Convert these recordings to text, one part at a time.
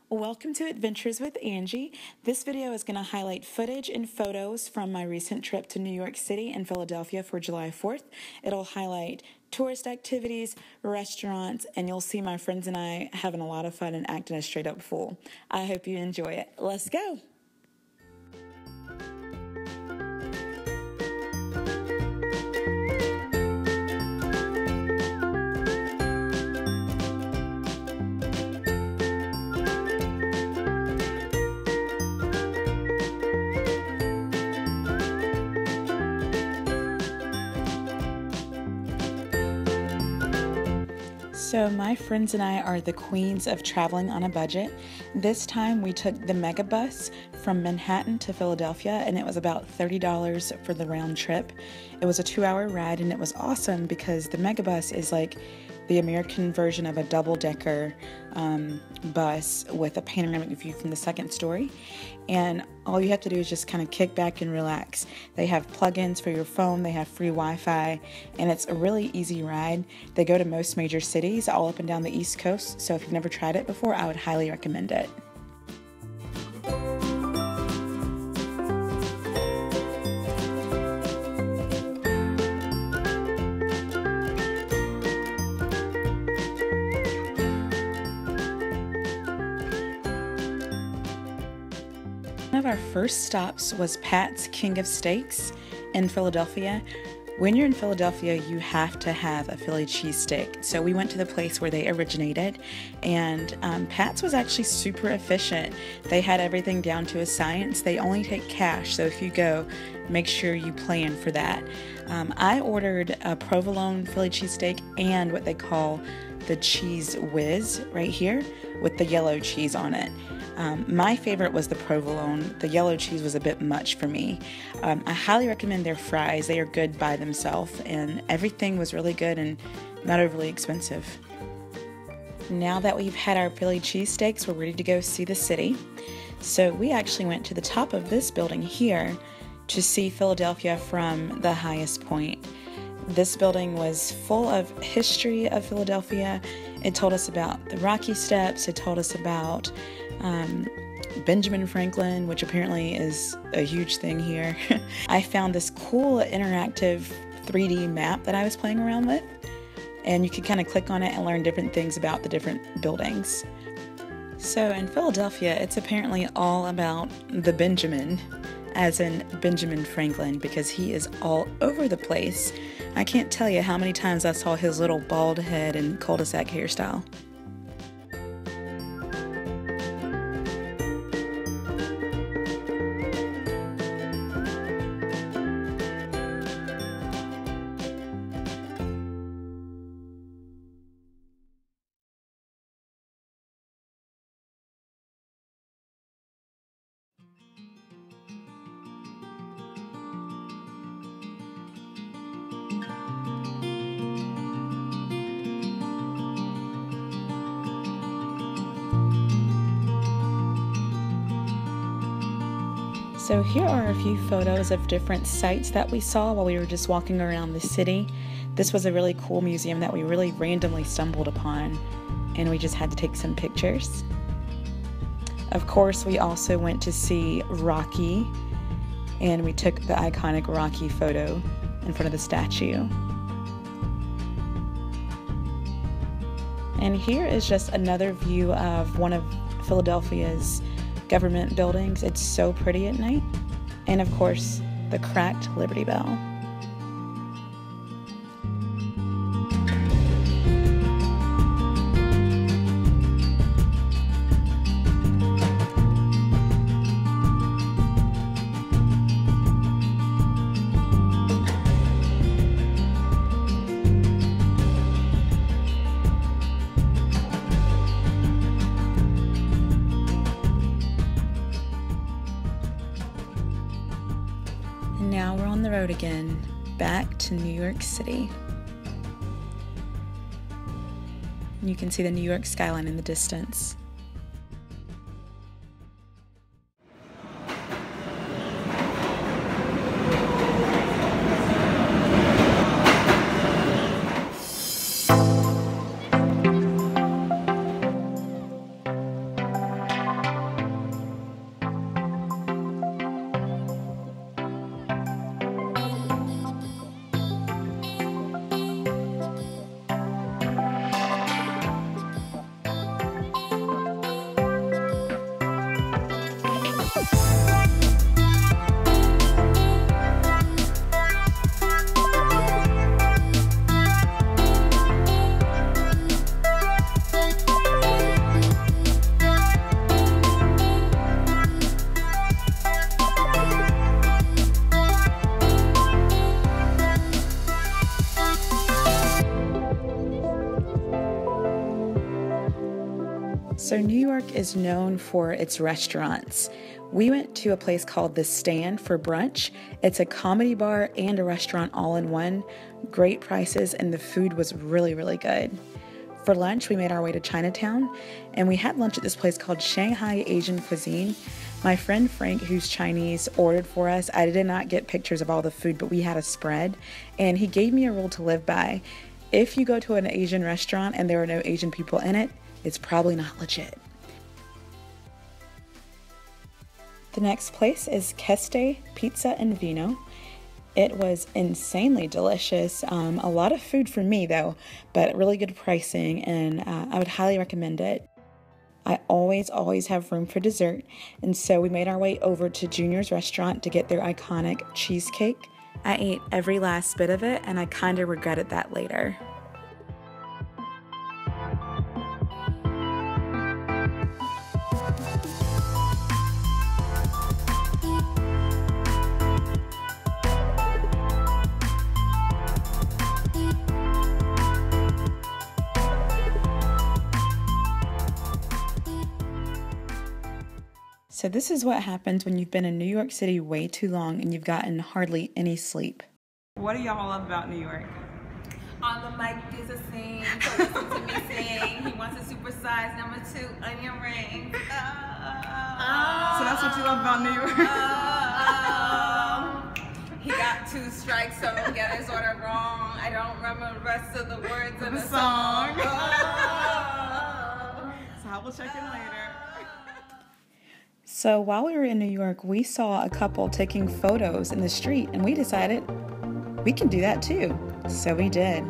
Welcome to Adventures with Angie. This video is going to highlight footage and photos from my recent trip to New York City and Philadelphia for July 4th. It'll highlight tourist activities, restaurants, and you'll see my friends and I having a lot of fun and acting a straight up fool. I hope you enjoy it. Let's go! So my friends and I are the queens of traveling on a budget. This time we took the Megabus from Manhattan to Philadelphia, and it was about $30 for the round trip. It was a 2-hour ride, and it was awesome because the Megabus is like the American version of a double-decker bus with a panoramic view from the second story. And all you have to do is just kind of kick back and relax. They have plugins for your phone, they have free Wi-Fi, and it's a really easy ride. They go to most major cities all up and down the East Coast, so if you've never tried it before, I would highly recommend it. One of our first stops was Pat's King of Steaks in Philadelphia. When you're in Philadelphia, you have to have a Philly cheesesteak. So we went to the place where they originated, and Pat's was actually super efficient. They had everything down to a science. They only take cash, so if you go, make sure you plan for that. I ordered a provolone Philly cheesesteak and what they call the cheese whiz right here with the yellow cheese on it. My favorite was the provolone. The yellow cheese was a bit much for me. I highly recommend their fries. They are good by themselves, and everything was really good and not overly expensive. Now that we've had our Philly cheesesteaks, we're ready to go see the city. So we actually went to the top of this building here to see Philadelphia from the highest point. This building was full of history of Philadelphia. It told us about the Rocky Steps. It told us about Benjamin Franklin, which apparently is a huge thing here. I found this cool interactive 3D map that I was playing around with, and you could kind of click on it and learn different things about the different buildings. So in Philadelphia, it's apparently all about the Benjamin, as in Benjamin Franklin, because he is all over the place. I can't tell you how many times I saw his little bald head and cul-de-sac hairstyle. So here are a few photos of different sites that we saw while we were just walking around the city. This was a really cool museum that we really randomly stumbled upon, and we just had to take some pictures. Of course, we also went to see Rocky, and we took the iconic Rocky photo in front of the statue. And here is just another view of one of Philadelphia's government buildings. It's so pretty at night. And of course, the cracked Liberty Bell. Now we're on the road again, back to New York City. You can see the New York skyline in the distance. So New York is known for its restaurants. We went to a place called The Stand for brunch. It's a comedy bar and a restaurant all in one. Great prices, and the food was really, really good. For lunch, we made our way to Chinatown, and we had lunch at this place called Shanghai Asian Cuisine. My friend Frank, who's Chinese, ordered for us. I did not get pictures of all the food, but we had a spread, and he gave me a rule to live by. If you go to an Asian restaurant and there are no Asian people in it, it's probably not legit. The next place is Keste Pizza and Vino. It was insanely delicious. A lot of food for me though, but really good pricing, and I would highly recommend it. I always have room for dessert, and so we made our way over to Junior's restaurant to get their iconic cheesecake. I ate every last bit of it, and I kind of regretted that later. So this is what happens when you've been in New York City way too long and you've gotten hardly any sleep. What do y'all love about New York? On the mic is a sing, so listen to me sing. He wants a supersized #2 onion ring. So that's what you love about New York? He got 2 strikes, so don't get his order wrong. I don't remember the rest of the words of the song. So I will check in later. So while we were in New York, we saw a couple taking photos in the street, and we decided we can do that too. So we did.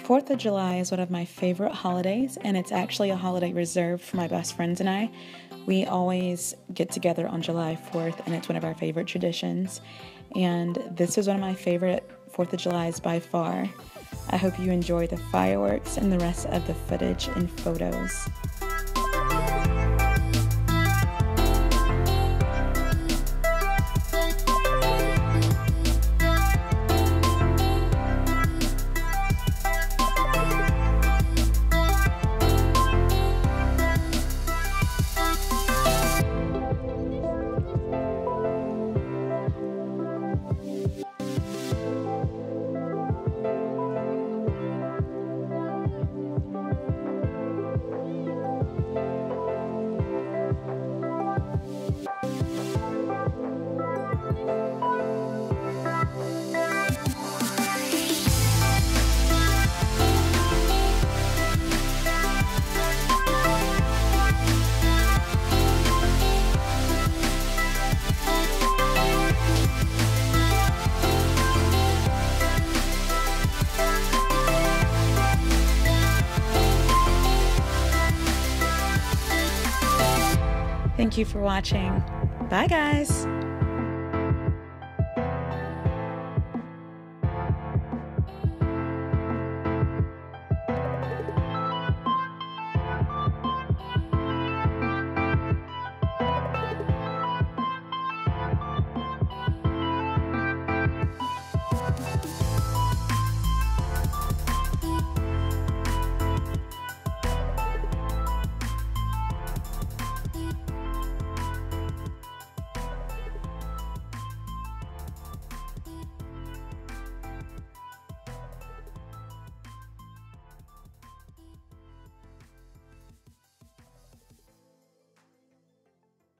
4th of July is one of my favorite holidays, and it's actually a holiday reserved for my best friends and I. We always get together on July 4th, and it's one of our favorite traditions. And this is one of my favorite 4th of Julys by far. I hope you enjoy the fireworks and the rest of the footage and photos. Thank you for watching. Bye, guys.